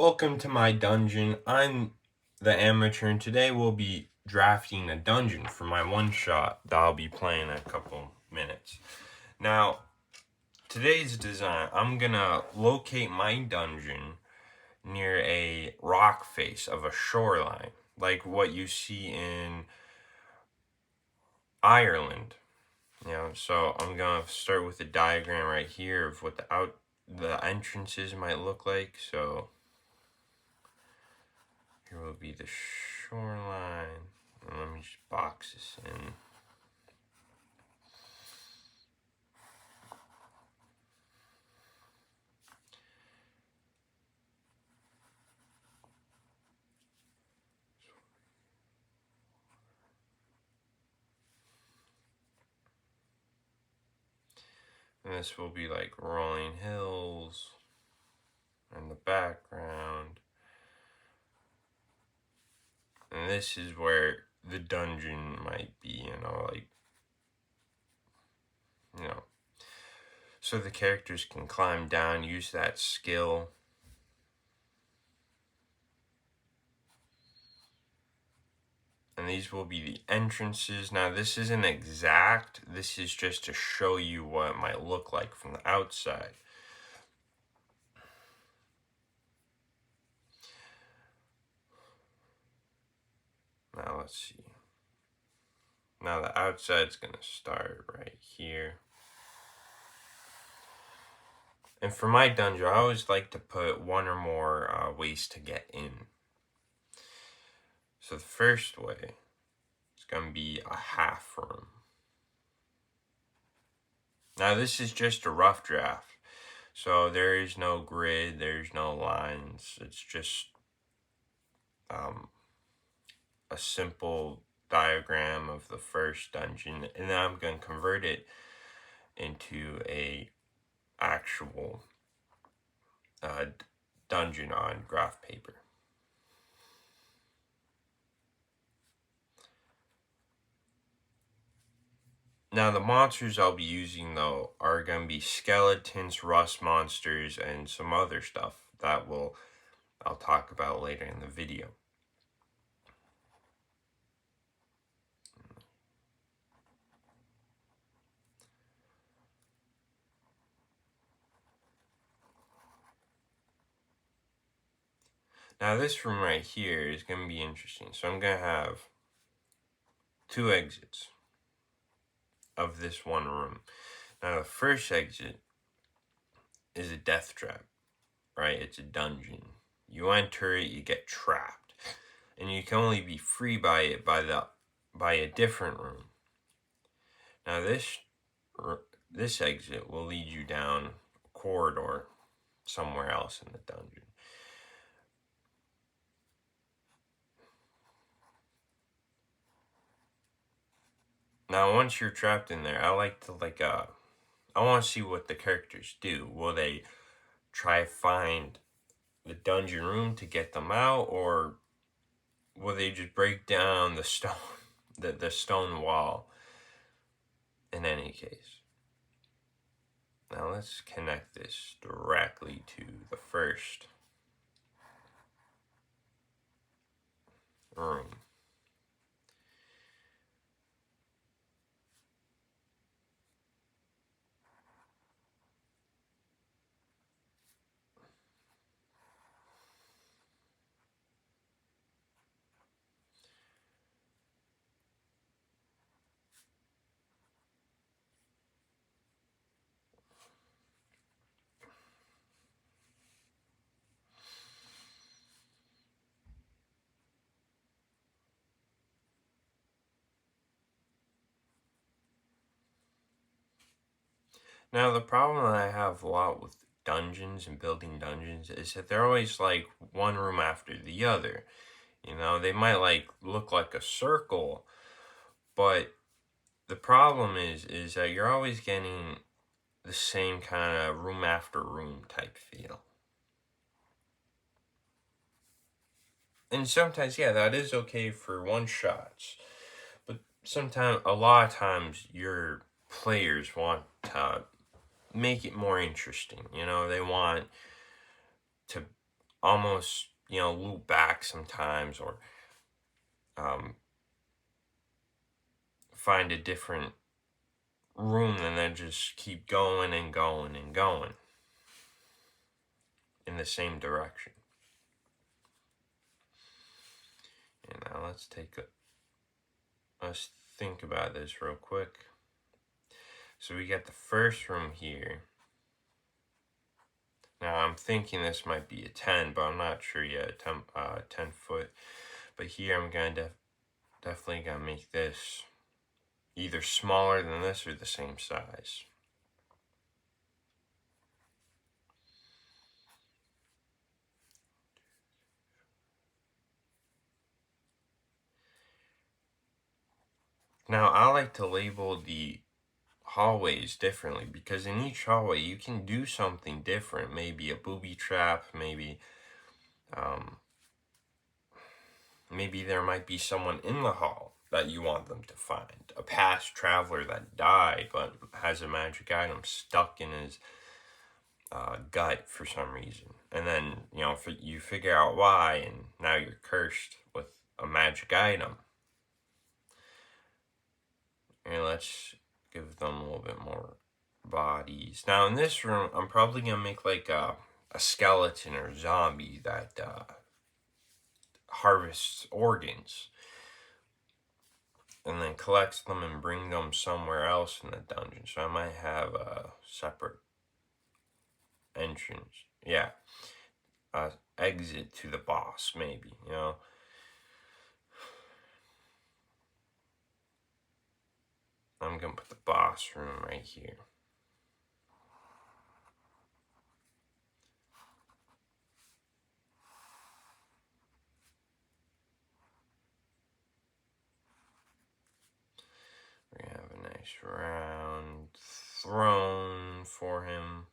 Welcome to my dungeon. I'm the amateur, and today we'll be drafting a dungeon for my one shot that I'll be playing in a couple minutes. Now, today's design, I'm gonna locate my dungeon near a rock face of a shoreline, like what you see in Ireland. So I'm gonna start with a diagram right here of what the entrances might look like. So here will be the shoreline. And let me just box this in. And this will be like rolling hills in the background. And this is where the dungeon might be, so the characters can climb down, use that skill. And these will be the entrances. Now, this isn't exact. This is just to show you what it might look like from the outside. Now, let's see. Now, the outside's going to start right here. And for my dungeon, I always like to put one or more ways to get in. So the first way is going to be a half room. Now this is just a rough draft. So there is no grid, there's no lines. It's just a simple diagram of the first dungeon. And then I'm going to convert it into a actual dungeon on graph paper. Now the monsters I'll be using though are going to be skeletons, rust monsters, and some other stuff that I'll talk about later in the video. Now this room right here is going to be interesting. So I'm going to have two exits of this one room. Now the first exit is a death trap, right? It's a dungeon. You enter it, you get trapped. And you can only be free by it by a different room. Now this exit will lead you down a corridor somewhere else in the dungeon. Now, once you're trapped in there, I like to I want to see what the characters do. Will they try find the dungeon room to get them out, or will they just break down the stone, the stone wall? In any case, now let's connect this directly to the first room. Now, the problem that I have a lot with dungeons and building dungeons is that they're always like one room after the other. They might look like a circle, but the problem is that you're always getting the same kind of room after room type feel. And sometimes, yeah, that is okay for one shots. But a lot of times, your players want to make it more interesting. They want to almost, loop back sometimes, or find a different room and then just keep going and going and going in the same direction. And now let's think about this real quick. So we got the first room here. Now I'm thinking this might be a 10, but I'm not sure yet. 10 foot. But here I'm gonna definitely gonna make this either smaller than this or the same size. Now I like to label the hallways differently, because in each hallway you can do something different. Maybe a booby trap, maybe maybe there might be someone in the hall that you want them to find. A past traveler that died but has a magic item stuck in his gut for some reason. And then, you figure out why, and now you're cursed with a magic item. And let's give them a little bit more bodies. Now in this room, I'm probably going to make like a skeleton or zombie that harvests organs and then collects them and bring them somewhere else in the dungeon. So I might have a separate entrance. Yeah. Exit to the boss, maybe, I'm going to put the boss room right here. We have a nice round throne for him.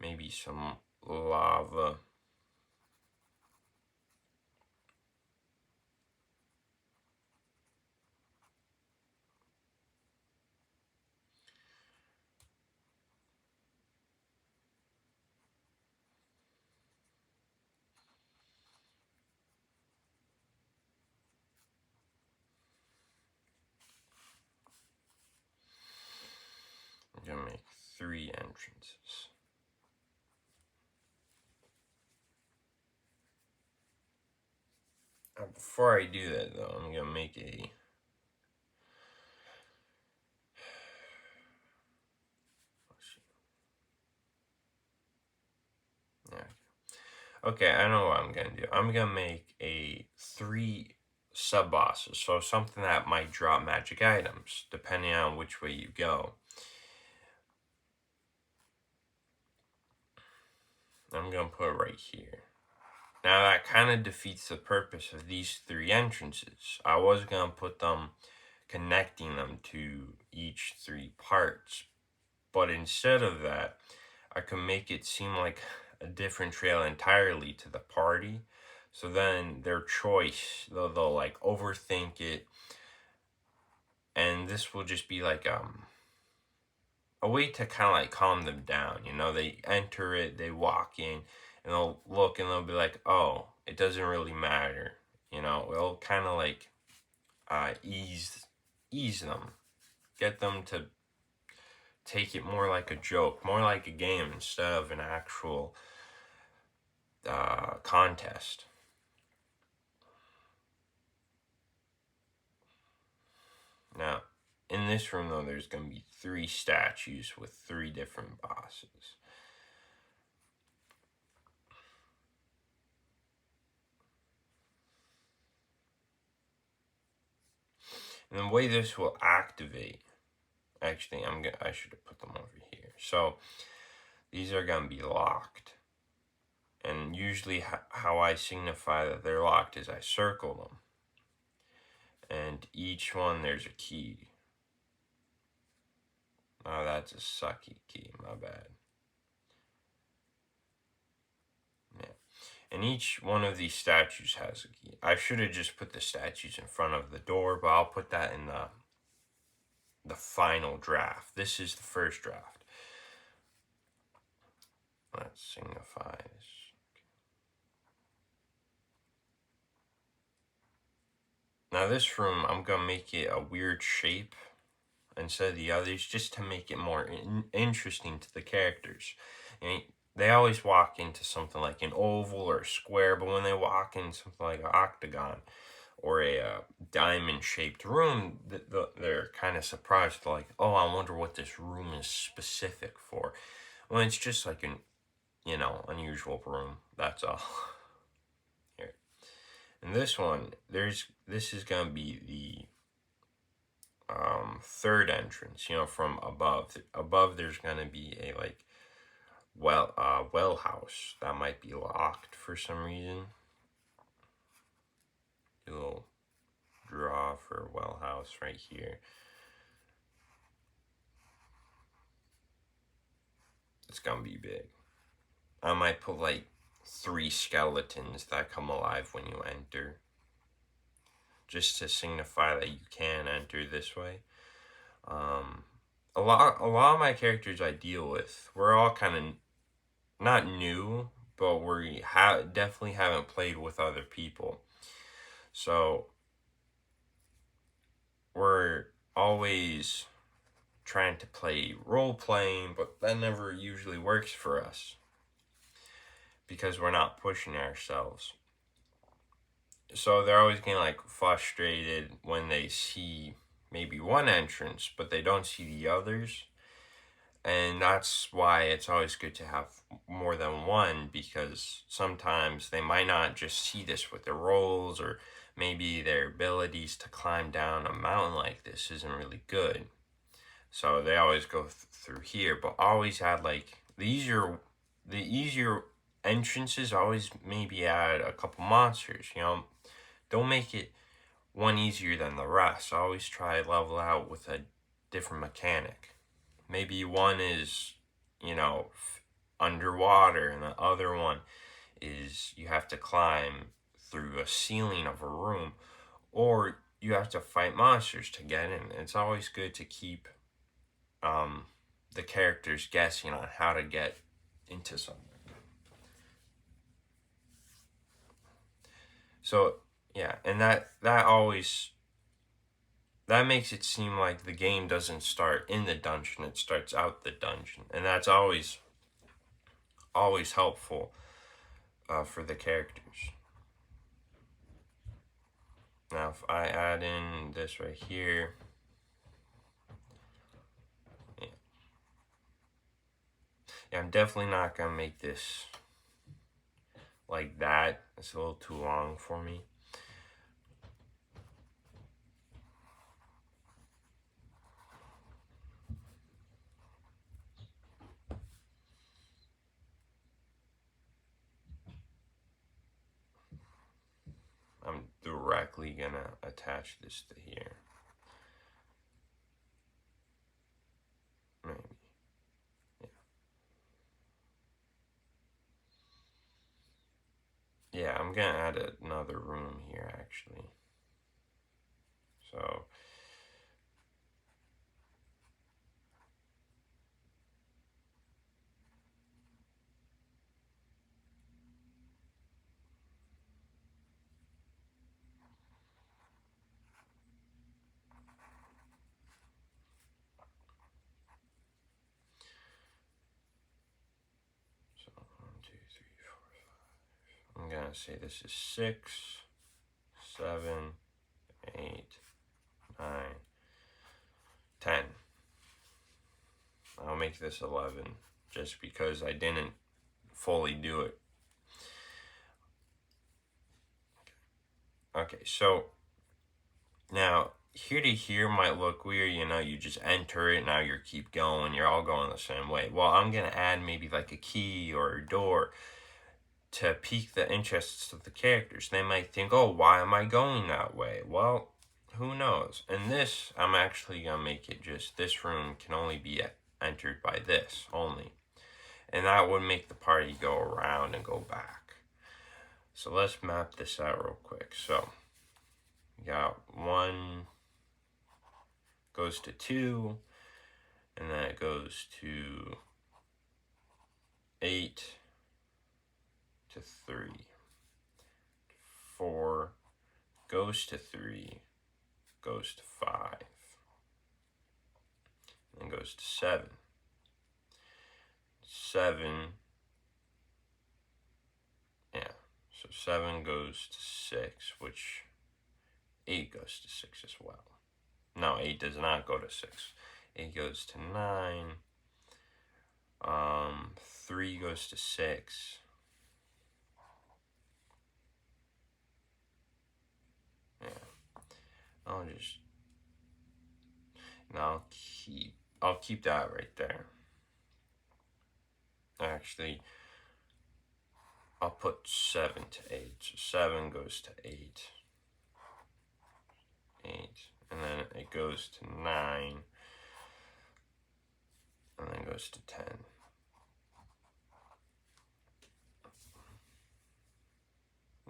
Maybe some lava. I'm going to make 3 entrances. Before I do that, though, I'm going to make a... Okay, I know what I'm going to do. I'm going to make 3 sub-bosses. So something that might drop magic items, depending on which way you go. I'm going to put it right here. Now that kind of defeats the purpose of these 3 entrances. I was going to put them, connecting them to each 3 parts. But instead of that, I can make it seem like a different trail entirely to the party. So then their choice, they'll like overthink it. And this will just be like a way to kind of like calm them down. They enter it, they walk in, and they'll look and they'll be like, oh, it doesn't really matter. It'll kind of like ease them, get them to take it more like a joke, more like a game instead of an actual contest. Now, in this room, though, there's going to be 3 statues with 3 different bosses. And the way this will activate, actually, I should have put them over here. So, these are going to be locked. And usually how I signify that they're locked is I circle them. And each one, there's a key. Oh, that's a sucky key, my bad. Yeah. And each one of these statues has a key. I should have just put the statues in front of the door, but I'll put that in the final draft. This is the first draft. Let's signify this. Now this room, I'm gonna make it a weird shape instead of the others, just to make it more interesting to the characters. And they always walk into something like an oval or a square, but when they walk in something like an octagon or a diamond-shaped room, they're kind of surprised, like, oh, I wonder what this room is specific for. Well, it's just like an, unusual room. That's all. Here, and this one, this is gonna be the third entrance, from above. Above there's gonna be a well house that might be locked for some reason. A little draw for well house right here. It's gonna be big. I might put like 3 skeletons that come alive when you enter, just to signify that you can enter this way. A lot of my characters I deal with, we're all kind of not new, but we definitely haven't played with other people. So we're always trying to play role playing, but that never usually works for us because we're not pushing ourselves. So they're always getting like frustrated when they see maybe one entrance, but they don't see the others. And that's why it's always good to have more than one, because sometimes they might not just see this with their rolls, or maybe their abilities to climb down a mountain like this isn't really good. So they always go through here, but always add like the easier entrances, always maybe add a couple monsters, Don't make it one easier than the rest. Always try level out with a different mechanic. Maybe one is, underwater, and the other one is you have to climb through a ceiling of a room, or you have to fight monsters to get in. It's always good to keep the characters guessing on how to get into something. So yeah, and that always, that makes it seem like the game doesn't start in the dungeon, it starts out the dungeon. And that's always helpful for the characters. Now, if I add in this right here, yeah, I'm definitely not going to make this like that. It's a little too long for me. I'm directly going to attach this to here. Maybe. Yeah, I'm going to add another room here, actually. So I'm going to say this is 6, 7, 8, 9, 10. I'll make this 11 just because I didn't fully do it. Okay, so now here to here might look weird, you just enter it, now you keep going, you're all going the same way. Well, I'm going to add maybe like a key or a door to pique the interests of the characters. They might think, oh, why am I going that way? Well, who knows? And this, I'm actually going to make it just, this room can only be entered by this only. And that would make the party go around and go back. So let's map this out real quick. So, we got 1 goes to 2, and then it goes to 8 to 3, 4 goes to 3, goes to 5, and then goes to 7. 7, yeah, so 7 goes to 6, which 8 goes to 6 as well. No, 8 does not go to 6. 8 goes to 9. 3 goes to 6. Yeah. I'll keep that right there. Actually, I'll put 7 to 8. So 7 goes to 8. 8. And then it goes to 9. And then goes to 10.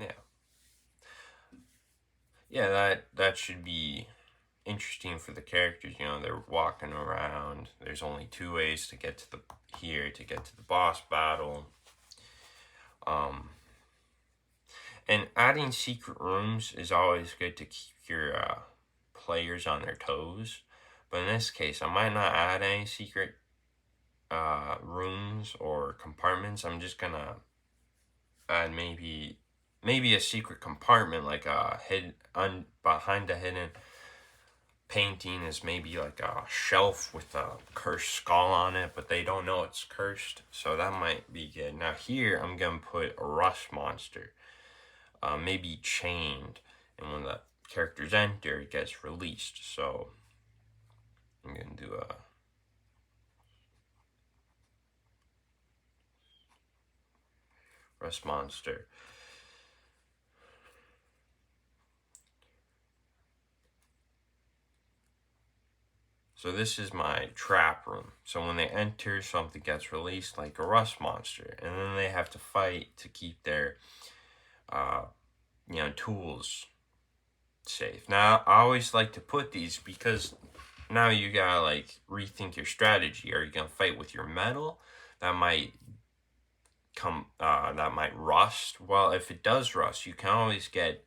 Yeah. Yeah, that should be interesting for the characters. You know, they're walking around. There's only 2 ways to get to the boss battle. And adding secret rooms is always good to keep your players on their toes. But in this case, I might not add any secret rooms or compartments. I'm just gonna add maybe a secret compartment, like behind a hidden painting is maybe like a shelf with a cursed skull on it, but they don't know it's cursed, so that might be good. Now here I'm gonna put a rust monster, maybe chained, and when the characters enter it gets released. So I'm gonna do a rust monster. So this is my trap room. So when they enter, something gets released, like a rust monster, and then they have to fight to keep their tools safe. Now I always like to put these because now you gotta like rethink your strategy. Are you gonna fight with your metal? That might rust. Well, if it does rust, you can always get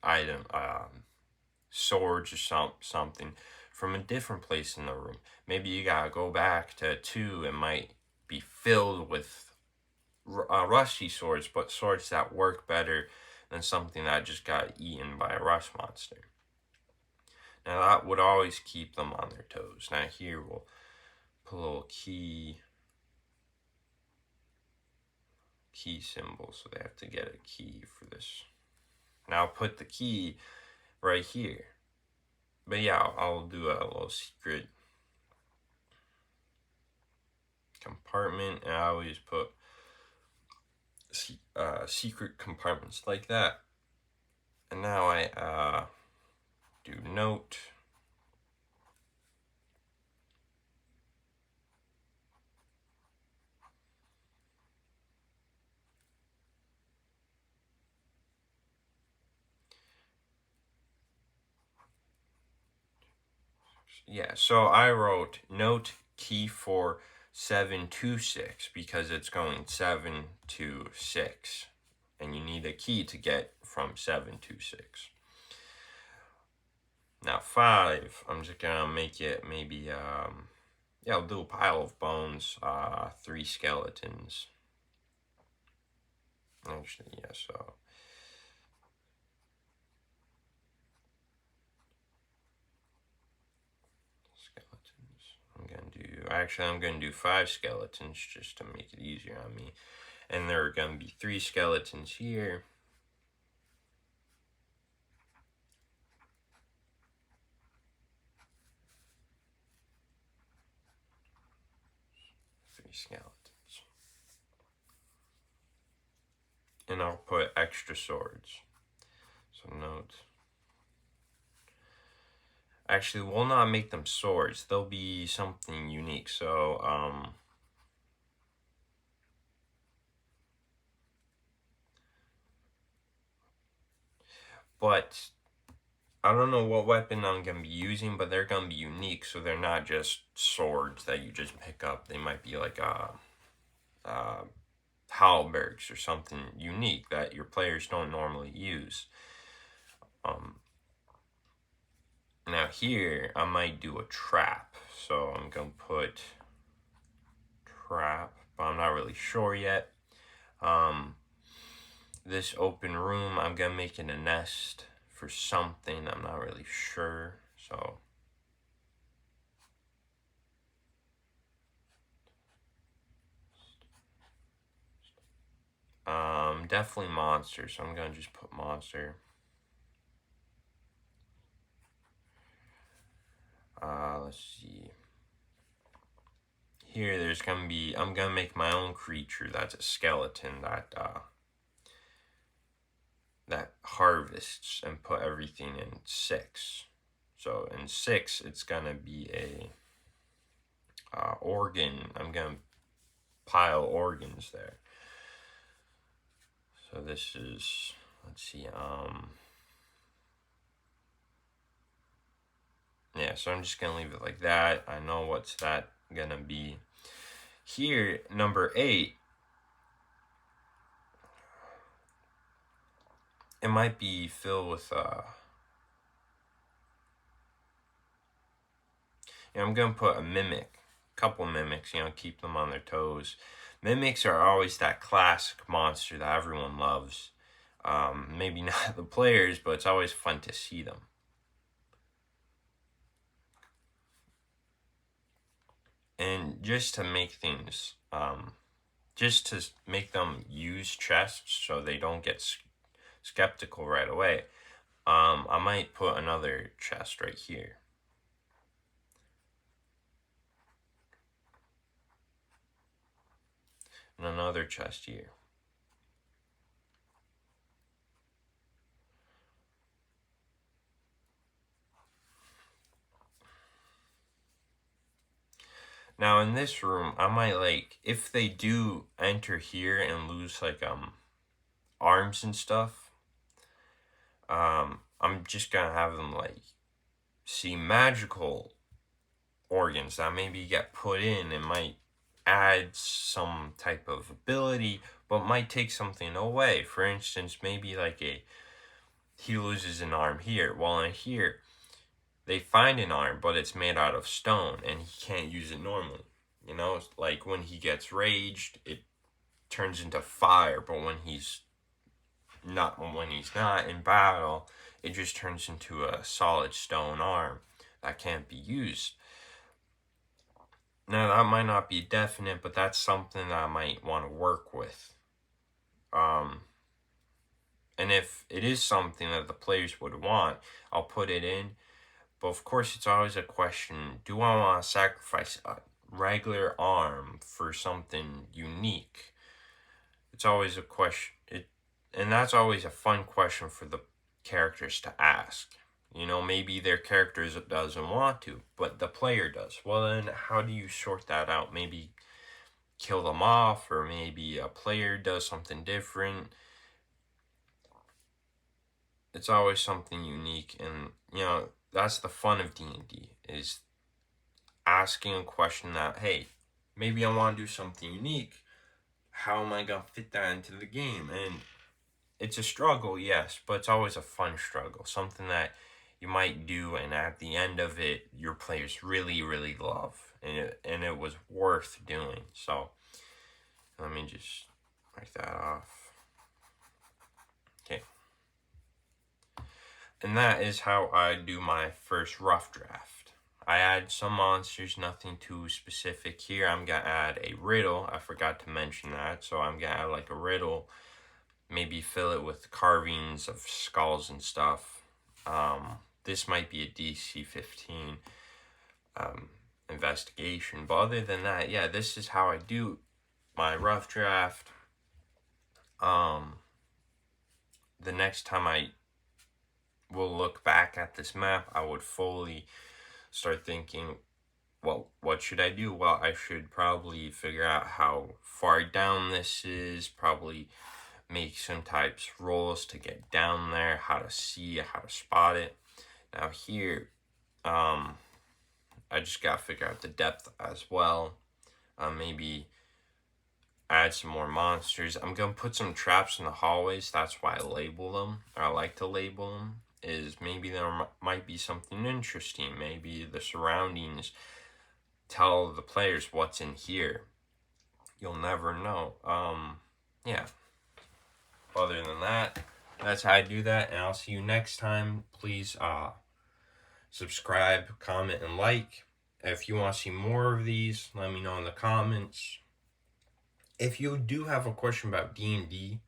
swords or something from a different place in the room. Maybe you gotta go back to 2. It might be filled with rusty swords, but swords that work better than something that just got eaten by a rust monster. Now that would always keep them on their toes. Now here we'll put a little key symbol, so they have to get a key for this. Now I'll put the key right here. But yeah, I'll do a little secret compartment, and I always put secret compartments like that. And now I do note. Yeah, so I wrote note key for 7 to 6 because it's going 7 to 6. And you need a key to get from 7 to 6. Now 5, I'm just gonna make it maybe, I'll do a pile of bones, 3 skeletons. Actually, yeah, so. I'm gonna do 5 skeletons just to make it easier on me. And there are gonna be 3 skeletons here. 3 skeletons. And I'll put extra swords. So note. Actually, we'll not make them swords. They'll be something unique. So, but I don't know what weapon I'm going to be using, but they're going to be unique. So they're not just swords that you just pick up. They might be like halberds or something unique that your players don't normally use. Now here, I might do a trap. So I'm going to put trap, but I'm not really sure yet. This open room, I'm going to make it a nest for something. I'm not really sure. So definitely monster. So I'm going to just put monster. Let's see. Here, there's gonna be. I'm gonna make my own creature. That's a skeleton that harvests and put everything in 6. So in 6, it's gonna be a organ. I'm gonna pile organs there. So this is. Let's see. Yeah. So I'm just gonna leave it like that. I know what's that gonna be. Here, number 8. It might be filled with I'm gonna put a mimic, couple mimics, keep them on their toes. Mimics are always that classic monster that everyone loves. Maybe not the players, but it's always fun to see them. And just to make things, just to make them use chests so they don't get skeptical right away, I might put another chest right here. And another chest here. Now in this room, I might if they do enter here and lose arms and stuff, I'm just gonna have them see magical organs that maybe get put in and might add some type of ability, but might take something away. For instance, maybe he loses an arm here. Well, in here, they find an arm, but it's made out of stone, and he can't use it normally. Like when he gets raged, it turns into fire, but when he's not in battle, it just turns into a solid stone arm that can't be used. Now that might not be definite, but that's something that I might want to work with. And if it is something that the players would want, I'll put it in. But of course, it's always a question: do I want to sacrifice a regular arm for something unique? It's always a question. And that's always a fun question for the characters to ask. Maybe their character doesn't want to, but the player does. Well, then how do you sort that out? Maybe kill them off, or maybe a player does something different. It's always something unique, and that's the fun of D&D, is asking a question that, hey, maybe I want to do something unique. How am I going to fit that into the game? And it's a struggle, yes, but it's always a fun struggle. Something that you might do, and at the end of it, your players really, really love. And it was worth doing. So, let me just write that off. Okay. And that is how I do my first rough draft. I add some monsters, nothing too specific here. I'm going to add a riddle. I forgot to mention that. So I'm going to add a riddle. Maybe fill it with carvings of skulls and stuff. This might be a DC 15 investigation. But other than that, yeah, this is how I do my rough draft. The next time I will look back at this map, I would fully start thinking, well, what should I do? Well, I should probably figure out how far down this is, probably make some types rolls to get down there, how to see, how to spot it. Now here, I just gotta figure out the depth as well. Maybe add some more monsters. I'm gonna put some traps in the hallways. That's why I label them, or I like to label them. is maybe there might be something interesting. Maybe the surroundings tell the players what's in here. You'll never know. Yeah. Other than that, that's how I do that, and I'll see you next time. Please subscribe, comment, and like. If you want to see more of these, let me know in the comments. If you do have a question about D&D,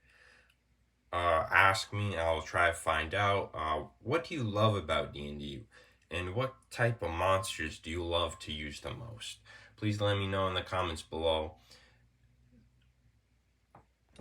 ask me. I'll try to find out. What do you love about D&D? And what type of monsters do you love to use the most? Please let me know in the comments below.